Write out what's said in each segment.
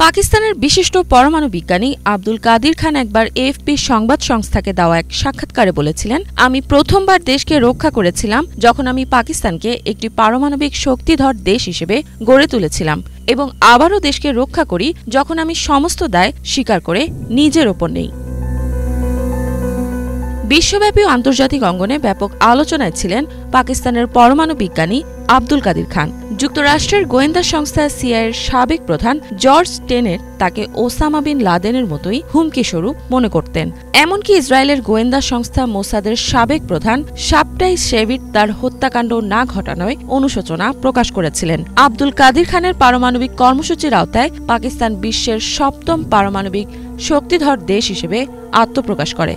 পাকিস্তানের বিশিষ্ট পরমাণু বিজ্ঞানী আব্দুল কাদির খান একবার এএফপি সংবাদ সংস্থাকে দেওয়া এক সাক্ষাৎকারে বলেছিলেন, আমি প্রথমবার দেশকে রক্ষা করেছিলাম যখন আমি পাকিস্তানকে একটি পারমাণবিক শক্তিধর দেশ হিসেবে গড়ে তুলেছিলাম এবং আবারও দেশকে রক্ষা করি যখন আমি সমস্ত দায় স্বীকার করে নিজের ওপর নেই। বিশ্বব্যাপী আন্তর্জাতিক অঙ্গনে ব্যাপক আলোচনায় ছিলেন পাকিস্তানের পরমাণু বিজ্ঞানী আব্দুল কাদির খান। যুক্তরাষ্ট্রের গোয়েন্দা সংস্থা সিআইএর সাবেক প্রধান জর্জ টেনেট তাকে ওসামা বিন লাদেনের মতোই হুমকিস্বরূপ মনে করতেন। এমনকি ইসরায়েলের গোয়েন্দা সংস্থা মোসাদের সাবেক প্রধান শাবটাই শেভিট তার হত্যাকাণ্ড না ঘটানোয় অনুশোচনা প্রকাশ করেছিলেন। আব্দুল কাদির খানের পারমাণবিক কর্মসূচির আওতায় পাকিস্তান বিশ্বের সপ্তম পারমাণবিক শক্তিধর দেশ হিসেবে আত্মপ্রকাশ করে।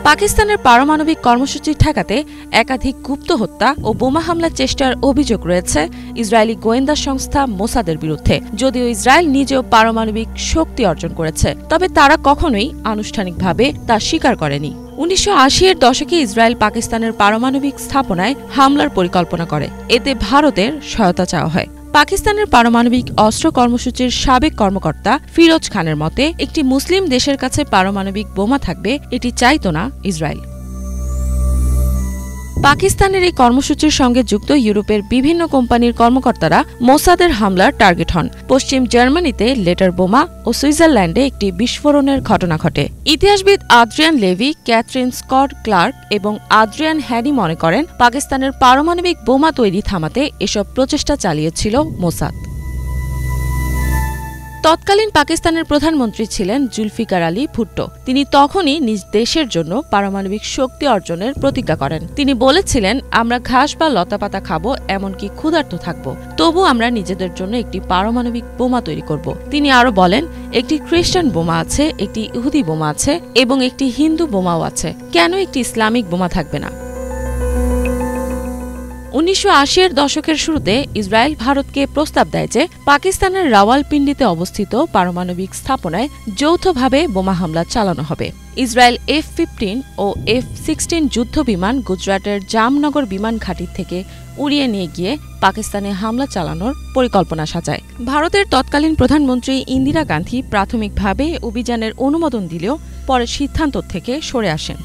পাকিস্তানের পারমাণবিক কর্মসূচি ঠেকাতে একাধিক গুপ্ত হত্যা ও বোমা হামলার চেষ্টার অভিযোগ রয়েছে ইসরায়েলি গোয়েন্দা সংস্থা মোসাদের বিরুদ্ধে। যদিও ইসরায়েল নিজেও পারমাণবিক শক্তি অর্জন করেছে, তবে তারা কখনোই আনুষ্ঠানিকভাবে তা স্বীকার করেনি। ১৯৮০-এর দশকে ইসরায়েল পাকিস্তানের পারমাণবিক স্থাপনায় হামলার পরিকল্পনা করে, এতে ভারতের সহায়তা চাওয়া হয়। পাকিস্তানের পারমাণবিক অস্ত্র কর্মসূচির সাবেক কর্মকর্তা ফিরোজ খানের মতে, একটি মুসলিম দেশের কাছে পারমাণবিক বোমা থাকবে এটি চাইত না ইসরায়েল। পাকিস্তানের এই কর্মসূচির সঙ্গে যুক্ত ইউরোপের বিভিন্ন কোম্পানির কর্মকর্তারা মোসাদের হামলার টার্গেট হন। পশ্চিম জার্মানিতে লেটার বোমা ও সুইজারল্যান্ডে একটি বিস্ফোরণের ঘটনা ঘটে। ইতিহাসবিদ Adrian Levy, Catherine Scott Clark এবং আদ্রিয়ান হ্যাডি মনে করেন, পাকিস্তানের পারমাণবিক বোমা তৈরি থামাতে এসব প্রচেষ্টা চালিয়েছিল মোসাদ। তৎকালীন পাকিস্তানের প্রধানমন্ত্রী ছিলেন জুলফিকার আলী ভুট্টো। তিনি তখনই নিজ দেশের জন্য পারমাণবিক শক্তি অর্জনের প্রতিজ্ঞা করেন। তিনি বলেছিলেন, আমরা ঘাস বা লতাপাতা খাবো, এমনকি ক্ষুধার্ত থাকব, তবু আমরা নিজেদের জন্য একটি পারমাণবিক বোমা তৈরি করব। তিনি আরও বলেন, একটি খ্রিস্টান বোমা আছে, একটি ইহুদি বোমা আছে এবং একটি হিন্দু বোমাও আছে, কেন একটি ইসলামিক বোমা থাকবে না? ১৯৮০-এর দশকের শুরুতে ইসরায়েল ভারতকে প্রস্তাব দেয় যে পাকিস্তানের রাওয়ালপিন্ডিতে অবস্থিত পারমাণবিক স্থাপনায় যৌথভাবে বোমা হামলা চালানো হবে। ইসরায়েল F-15 ও F-16 যুদ্ধবিমান গুজরাটের জামনগর বিমান ঘাঁটি থেকে উড়িয়ে নিয়ে গিয়ে পাকিস্তানে হামলা চালানোর পরিকল্পনা সাজায়। ভারতের তৎকালীন প্রধানমন্ত্রী ইন্দিরা গান্ধী প্রাথমিকভাবে অভিযানের অনুমোদন দিলেও পরে সিদ্ধান্ত থেকে সরে আসেন।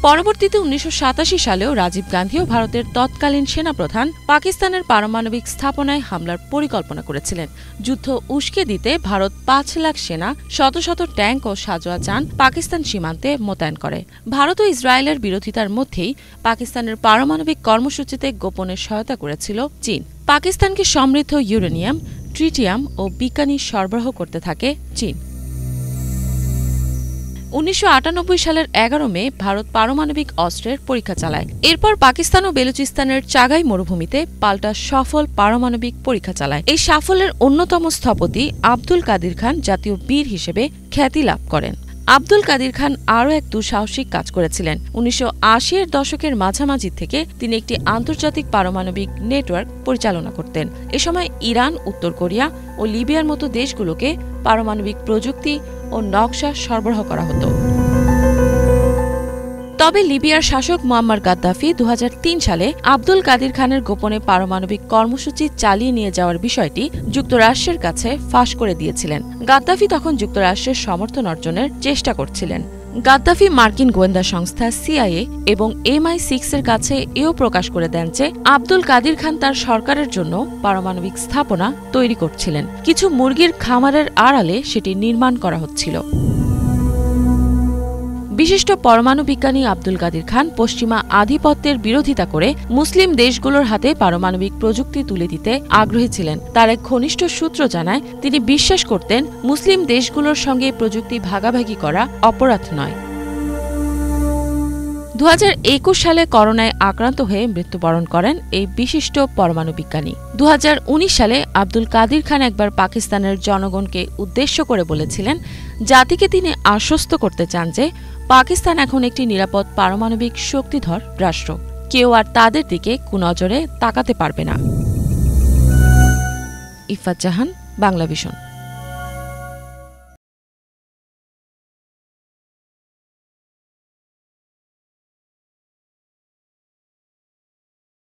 পরবর্তীতে ১৯৮৭ সালেও রাজীব গান্ধীও ভারতের তৎকালীন সেনাপ্রধান পাকিস্তানের পারমাণবিক স্থাপনায় হামলার পরিকল্পনা করেছিলেন। যুদ্ধ উস্কে দিতে ভারত ৫ লাখ সেনা, শত শত ট্যাঙ্ক ও সাঁজোয়া যান পাকিস্তান সীমান্তে মোতায়েন করে। ভারত ও ইসরায়েলের বিরোধিতার মধ্যেই পাকিস্তানের পারমাণবিক কর্মসূচিতে গোপনে সহায়তা করেছিল চীন। পাকিস্তানকে সমৃদ্ধ ইউরেনিয়াম, ট্রিটিয়াম ও বিজ্ঞানী সরবরাহ করতে থাকে চীন। ১৯৯৮ সালের ১১ মে ভারত পারমাণবিক অস্ত্রের পরীক্ষা চালায়। এরপর পাকিস্তান ও বেলুচিস্তানের চাগাই মরুভূমিতে পাল্টা সফল পারমাণবিক পরীক্ষা চালায়। এই সাফল্যের অন্যতম স্থপতি আব্দুল কাদির খান জাতীয় বীর হিসেবে খ্যাতি লাভ করেন। আব্দুল কাদির খান আরও এক দুঃসাহসিক কাজ করেছিলেন। ১৯৮০-এর দশকের মাঝামাঝি থেকে তিনি একটি আন্তর্জাতিক পারমাণবিক নেটওয়ার্ক পরিচালনা করতেন। এ সময় ইরান, উত্তর কোরিয়া ও লিবিয়ার মতো দেশগুলোকে পারমাণবিক প্রযুক্তি ও নকশা সরবরাহ করা হতো। তবে লিবিয়ার শাসক মুয়াম্মার গাদ্দাফি ২০০৩ সালে আব্দুল কাদির খানের গোপনে পারমাণবিক কর্মসূচি চালিয়ে নিয়ে যাওয়ার বিষয়টি যুক্তরাষ্ট্রের কাছে ফাঁস করে দিয়েছিলেন। গাদ্দাফি তখন যুক্তরাষ্ট্রের সমর্থন অর্জনের চেষ্টা করছিলেন। গাদ্দাফি মার্কিন গোয়েন্দা সংস্থা সিআইএ এবং MI6-এর কাছে এও প্রকাশ করে দেন যে আব্দুল কাদির খান তার সরকারের জন্য পারমাণবিক স্থাপনা তৈরি করছিলেন। কিছু মুরগির খামারের আড়ালে সেটি নির্মাণ করা হচ্ছিল। বিশিষ্ট পরমাণু বিজ্ঞানী আব্দুল কাদির খান পশ্চিমা আধিপত্যের বিরোধিতা করে মুসলিম দেশগুলোর হাতে পারমাণবিক প্রযুক্তি তুলে দিতে আগ্রহী ছিলেন। তার এক ঘনিষ্ঠ সূত্র জানায়, তিনি বিশ্বাস করতেন মুসলিম দেশগুলোর সঙ্গে প্রযুক্তি ভাগাভাগি করা অপরাধ নয়। ২০২১ সালে করোনায় আক্রান্ত হয়ে মৃত্যুবরণ করেন এই বিশিষ্ট পরমাণু বিজ্ঞানী। ২০১৯ সালে আব্দুল কাদির খান একবার পাকিস্তানের জনগণকে উদ্দেশ্য করে বলেছিলেন, জাতিকে তিনি আশ্বস্ত করতে চান যে পাকিস্তান এখন একটি নিরাপদ পারমাণবিক শক্তিধর রাষ্ট্র, কেউ আর তাদের দিকে কুনজরে তাকাতে পারবে না। ইফাত জাহান, বাংলা ভিশন।